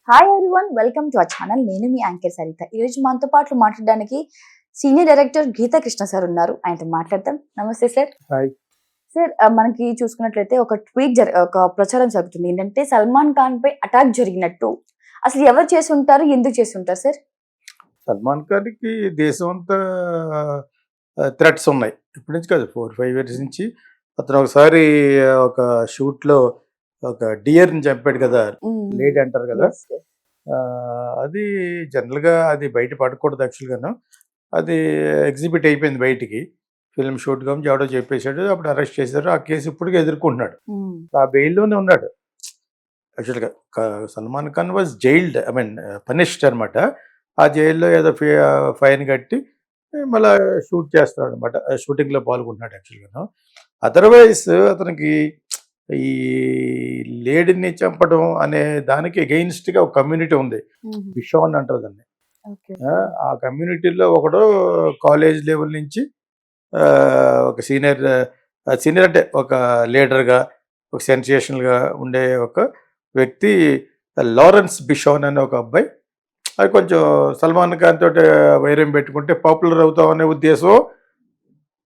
Hi everyone, welcome to our channel. నేను మీ anchor Saritha. ఈరోజు మనతో పాటు మాట్లాడడానికి senior director Geetha Krishna sir ఉన్నారు. ఆయనతో మాట్లాడతాం. నమస్తే సార్. హాయ్. సార్, మనకి చూసుకున్నట్లయితే ఒక ప్రచారం జరుగుతుంది. ఏంటంటే సల్మాన్ ఖాన్ పై అటాక్ జరిగినట్టు. అసలు ఎవరు చేసి ఉంటారు, ఎందుకు చేసి ఉంటారు సార్? సల్మాన్ ఖాన్కి దేశం అంతా థ్రెట్స్ ఉన్నాయి. ఇప్పటి నుంచి కాదు, 4-5 ఇయర్స్ నుంచి. అతను ఒకసారి ఒక షూట్లో ఒక డియర్ని చంపాడు కదా, లేడీ అంటారు కదా. అది జనరల్గా అది బయట పడకూడదు యాక్చువల్గాను. అది ఎగ్జిబిట్ అయిపోయింది బయటికి. ఫిల్మ్ షూట్ గురించి ఎవడో చెప్పేశాడు, అప్పుడు అరెస్ట్ చేశారు. ఆ కేసు ఇప్పటికే ఎదుర్కొంటున్నాడు. ఆ బెయిల్లోనే ఉన్నాడు. యాక్చువల్గా Salman Khan was jailed, punished అనమాట. ఆ జైల్లో ఏదో ఫైన్ కట్టి మళ్ళీ షూట్ చేస్తాడు అనమాట. షూటింగ్లో పాల్గొంటున్నాడు యాక్చువల్గాను. అదర్వైజ్ అతనికి ఈ లేడీని చంపడం అనే దానికి ఎగెయిన్స్ట్గా ఒక కమ్యూనిటీ ఉంది, బిషాన్ అంటారు దాన్ని. ఆ కమ్యూనిటీలో ఒకడు కాలేజ్ లెవెల్ నుంచి ఒక సీనియర్ అంటే ఒక లీడర్గా, ఒక సెన్సేషనల్గా ఉండే ఒక వ్యక్తి లారెన్స్ బిషాన్ అనే ఒక అబ్బాయి. అది కొంచెం సల్మాన్ ఖాన్ తోటి వైరం పెట్టుకుంటే పాపులర్ అవుతాం అనే ఉద్దేశం.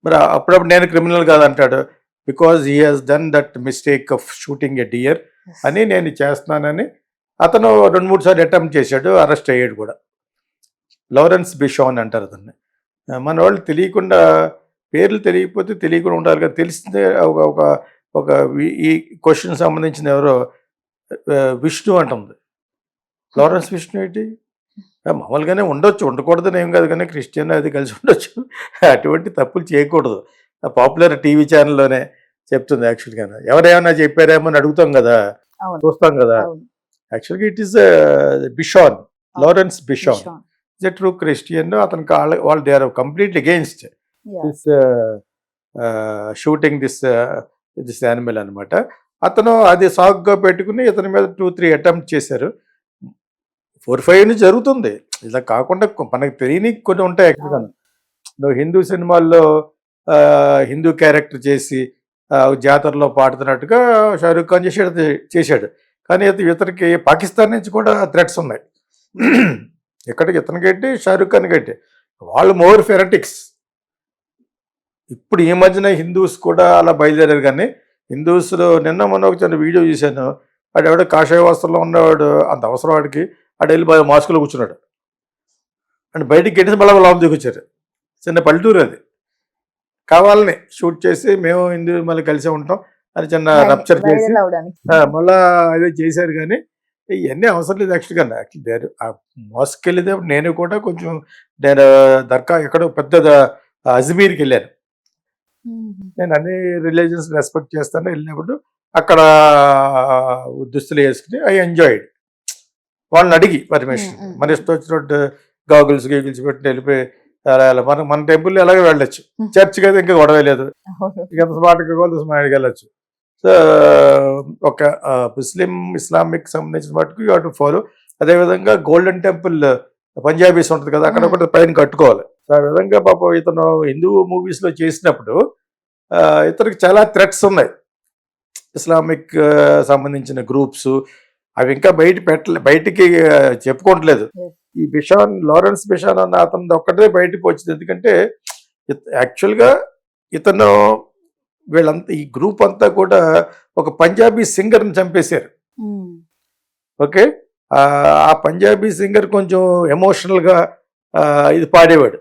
మరి అప్పుడప్పుడు నేను క్రిమినల్ కాదంటాడు, because he has done that mistake of shooting a deer అని నేను చేస్తున్నానని అతను 2-3 సార్లు అటెంప్ట్ చేశాడు. అరెస్ట్ అయ్యాడు కూడా. లారెన్స్ బిషాన్ అంటారు అతన్ని. మన వాళ్ళు తెలియకుండా, పేర్లు తెలియకపోతే తెలియకుండా ఉండాలి కదా. తెలిసిందే ఒక ఒక ఈ క్వశ్చన్ సంబంధించిన ఎవరో విష్ణు అంటుంది. లారెన్స్ విష్ణు ఏంటి? మామూలుగానే ఉండొచ్చు, ఉండకూడదని ఏం కాదు, కానీ క్రిస్టియన్ అది కలిసి ఉండొచ్చు. అటువంటి తప్పులు చేయకూడదు. పాపులర్ టీవీ ఛానల్లోనే చెప్తుంది యాక్చువల్గా. ఎవరేమన్నా చెప్పారేమో అని అడుగుతాం కదా, చూస్తాం కదా. యాక్చువల్గా it is Bishnoi, Lawrence Bishnoi is a true Christian. అతనికి వాళ్ళు they are completely against this shooting this animal అనమాట. అతను అది సాగుగా పెట్టుకుని ఇతని మీద 2-3 అటెంప్ట్ చేశారు. 4-5 నుంచి జరుగుతుంది. ఇలా కాకుండా మనకు తెలియని కొన్ని ఉంటాయి యాక్చువల్గా. నువ్వు హిందూ సినిమాల్లో హిందూ క్యారెక్టర్ చేసి జాతరలో పాడుతున్నట్టుగా షారూఖ్ ఖాన్ చేశాడు. కానీ ఇతనికి పాకిస్తాన్ నుంచి కూడా థ్రెట్స్ ఉన్నాయి. ఎక్కడికి ఇతనికైతే షారూఖ్ ఖాన్ కట్టి వాళ్ళు మోర్ ఫెరటిక్స్. ఇప్పుడు ఈ మధ్యన హిందూస్ కూడా అలా బయలుదేరారు. కానీ హిందూస్లో నిన్న మొన్న ఒక చిన్న వీడియో చూశాను. వాడు ఎవడో కాషాయ వస్త్రంలో ఉన్నవాడు, అంత అవసరం వాడికి, వాడు వెళ్ళి మాస్కులో కూర్చున్నాడు. అంటే బయటికి గెట్టి మళ్ళీ లోపల దిగొచ్చారు. చిన్న పల్లెటూరు అది. కావాలని షూట్ చేసి మేము హిందూ మళ్ళీ కలిసే ఉంటాం అని చిన్న రప్చర్ చేసి మళ్ళా అదే చేశారు. కానీ ఇవన్నీ అవసరం లేదు యాక్చువల్గా. ఆ మాస్క్కి వెళ్ళేదే నేను కూడా కొంచెం నేను ఎక్కడో పెద్ద అజ్మీర్కి వెళ్ళాను. నేను అన్ని రిలీజియన్స్ రెస్పెక్ట్ చేస్తాను. వెళ్ళినప్పుడు అక్కడ దుస్తులు వేసుకుని ఐ ఎంజాయిడ్. వాళ్ళని అడిగి పర్మిషన్, మన ఇష్టం వచ్చినట్టు గాగుల్స్ పెట్టి వెళ్ళిపోయి మన టెంపుల్ ఎలాగో వెళ్ళొచ్చు. చర్చ్కి అయితే ఇంకా గొడవ లేదు, ఎంత స్మార్ట్గా స్మార్ట్గా వెళ్ళొచ్చు. సో ఒక ఇస్లామిక్ సంబంధించిన మటుకు యూ హావ్ టు ఫాలో. అదేవిధంగా గోల్డెన్ టెంపుల్ పంజాబీస్ ఉంటుంది కదా, అక్కడ ఒకటి పైన కట్టుకోవాలి. ఆ విధంగా పాపం ఇతను హిందూ మూవీస్లో చేసినప్పుడు ఇతనికి చాలా థ్రెట్స్ ఉన్నాయి. ఇస్లామిక్ సంబంధించిన గ్రూప్స్ అవి ఇంకా బయటికి చెప్పుకోవట్లేదు. ఈ లారెన్స్ బిషాన్ అన్న అతను ఒక్కటే బయటకు వచ్చింది. ఎందుకంటే యాక్చువల్గా ఇతను వీళ్ళంతా, ఈ గ్రూప్ అంతా కూడా ఒక పంజాబీ సింగర్ని చంపేశారు. ఓకే, ఆ పంజాబీ సింగర్ కొంచెం ఎమోషనల్గా ఇది పాడేవాడు.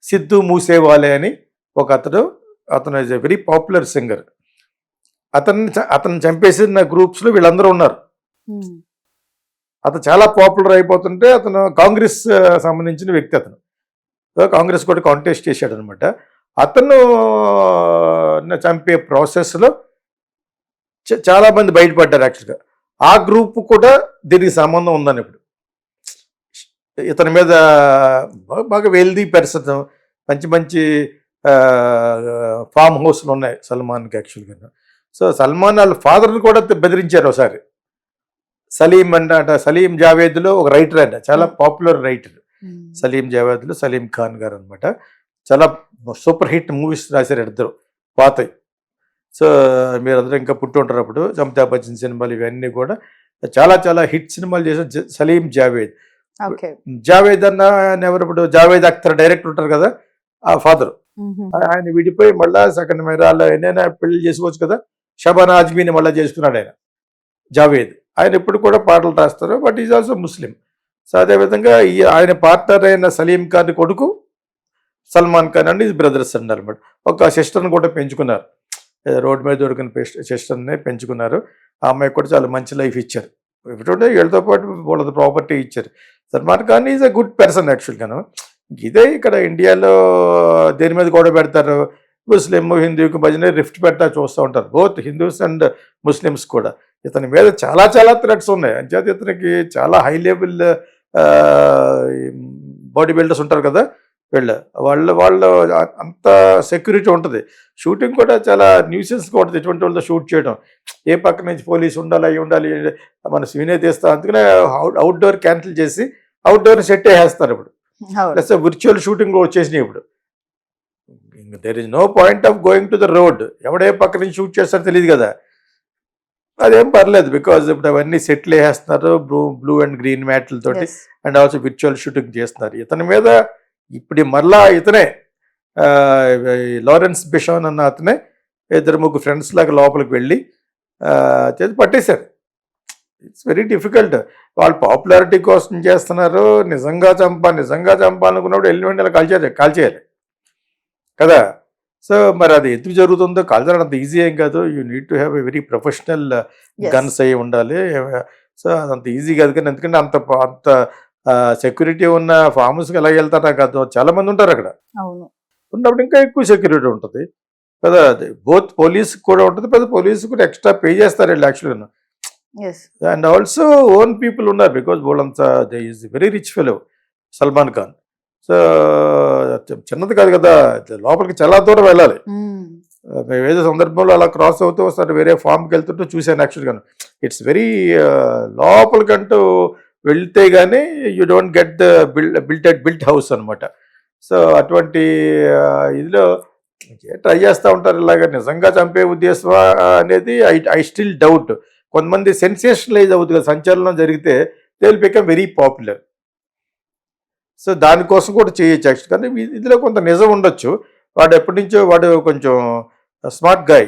సిద్ధు మూసేవాలే అని ఒక అతను is a very popular singer. అతను చంపేసిన గ్రూప్స్లో వీళ్ళందరూ ఉన్నారు. అతను చాలా పాపులర్ అయిపోతుంటే అతను కాంగ్రెస్ సంబంధించిన వ్యక్తి. అతను కాంగ్రెస్ కూడా కాంటెస్ట్ చేశాడు అనమాట. అతను చంపే ప్రాసెస్లో చాలామంది బయటపడ్డారు యాక్చువల్గా. ఆ గ్రూప్ కూడా దీనికి సంబంధం ఉందని. ఇప్పుడు ఇతని మీద బాగా వెల్దీ పర్సన్, మంచి ఫామ్ హౌస్లు ఉన్నాయి సల్మాన్కి యాక్చువల్గా. సో సల్మాన్ వాళ్ళ ఫాదర్ని కూడా బెదిరించారు ఒకసారి. సలీం జావేద్లో ఒక రైటర్ అంట, చాలా పాపులర్ రైటర్. సలీం జావేద్లో సలీం ఖాన్ గారు అనమాట. చాలా సూపర్ హిట్ మూవీస్ రాశారు ఇద్దరు పాతయి. సో మీరందరూ ఇంకా పుట్టి ఉంటారు అప్పుడు. అమితాబ్ బచ్చన్ సినిమాలు ఇవన్నీ కూడా చాలా చాలా హిట్ సినిమాలు చేసిన సలీం జావేద్. ఓకే. జావేద్ అన్న ఆయన ఎవరు, ఇప్పుడు జావేద్ అఖ్తర్ డైరెక్టర్ ఉంటారు కదా, ఆ ఫాదర్. ఆయన విడిపోయి మళ్ళా సెకండ్ మ్యారేజ్ ఏదైనా పెళ్లి చేసుకోవచ్చు కదా, షబానా ఆజ్మీని మళ్ళీ చేసుకున్నాడు ఆయన జావేద్. ఆయన ఇప్పుడు కూడా పాటలు రాస్తారు, but is also Muslim. So అదేవిధంగా ఆయన పార్ట్నర్ అయిన సలీం ఖాన్ కొడుకు సల్మాన్ ఖాన్ అండి, బ్రదర్స్ అన్నారు అనమాట. ఒక సిస్టర్ని కూడా పెంచుకున్నారు, రోడ్ మీద దొరికిన సిస్టర్ని పెంచుకున్నారు. ఆ అమ్మాయికి కూడా చాలా మంచి లైఫ్ ఇచ్చారు. ఇప్పుడు వీళ్ళతో పాటు వాళ్ళది ప్రాపర్టీ ఇచ్చారు. Salman Khan is a good person యాక్చువల్గాను. ఇదే ఇక్కడ ఇండియాలో దేని మీద గొడవ పెడతారు, ముస్లిం హిందూకి మధ్యన రిఫ్ట్ పెడతా చూస్తూ ఉంటారు, బోత్ హిందూస్ అండ్ ముస్లిమ్స్ కూడా. ఇతని మీద చాలా చాలా థ్రెట్స్ ఉన్నాయి. అంచేత ఇతనికి చాలా హై లెవెల్ బాడీ బిల్డర్స్ ఉంటారు కదా, వాళ్ళు అంత సెక్యూరిటీ ఉంటుంది. షూటింగ్ కూడా చాలా న్యూసెన్స్గా ఉంటుంది ఎటువంటి వాళ్ళతో షూట్ చేయడం. ఏ పక్క నుంచి పోలీసు ఉండాలి, అవి ఉండాలి, మన సీనే తీస్తాం. అందుకనే అవుట్డోర్ క్యాన్సిల్ చేసి అవుట్డోర్ని సెట్ వేసేస్తారు ఇప్పుడు. ప్లస్ విర్చువల్ షూటింగ్ కూడా వచ్చేసినాయి ఇప్పుడు. There is no point of going to the road. ఎవడే పక్క నుంచి షూట్ చేస్తారో తెలియదు కదా, అదేం పర్లేదు. బికాజ్ ఇప్పుడు అవన్నీ సెట్లు వేసేస్తున్నారు బ్లూ అండ్ గ్రీన్ మ్యాట్లతోటి, అండ్ ఆల్సో విర్చువల్ షూటింగ్ చేస్తున్నారు. ఇతని మీద ఇప్పుడు మరలా ఇతనే లారెన్స్ బిషాన్ అన్న అతనే 2-3 ఫ్రెండ్స్ లాగా లోపలికి వెళ్ళి చేసి పట్టేశారు. It's very difficult. వాళ్ళు పాపులారిటీ కోసం చేస్తున్నారు. నిజంగా చంపాలనుకున్నప్పుడు వెళ్ళి కాల్చేయాలి కదా. సో మరి అది ఎందుకు జరుగుతుందో, కాల్చడం అంత ఈజీ ఏం కాదు. You need to have a very professional guns అయి ఉండాలి. సో అదంత ఈజీ కాదు. కానీ ఎందుకంటే అంత సెక్యూరిటీ ఉన్న ఫామ్ హౌస్కి ఎలా వెళ్తారు నాకు అర్థం. చాలా మంది ఉంటారు అక్కడ. ఉన్నప్పుడు ఇంకా ఎక్కువ సెక్యూరిటీ ఉంటుంది కదా. బోత్ పోలీస్ కూడా ఉంటుంది, పెద్ద పోలీసు కూడా ఎక్స్ట్రా పే చేస్తారు వీళ్ళు యాక్చువల్గా. అండ్ ఆల్సో ఓన్ పీపుల్ ఉన్నారు, బికాజ్ వాళ్ళంతా they is very rich fellow Salman Khan. So చిన్నది కాదు కదా, లోపలికి చాలా దూరం వెళ్ళాలి. మేము ఏదో సందర్భంలో అలా క్రాస్ అవుతూ వస్తారు, వేరే ఫామ్కి వెళ్తుంటూ చూశాను యాక్చువల్గా. ఇట్స్ వెరీ లోపలికంటూ వెళ్తే కానీ you don't get the built house అనమాట. సో అటువంటి ఇదిలో ట్రై చేస్తూ ఉంటారు. ఇలాగ నిజంగా చంపే ఉద్దేశమా అనేది ఐ స్టిల్ డౌట్. కొంతమంది సెన్సేషనలైజ్ అవుతుంది కదా, సంచలనం జరిగితే they will become very popular. So దానికోసం కూడా చేయొచ్చు యాక్చువల్. కానీ ఇందులో కొంత నిజం ఉండొచ్చు. వాడు ఎప్పటి నుంచో వాడు కొంచెం స్మార్ట్ గాయ్.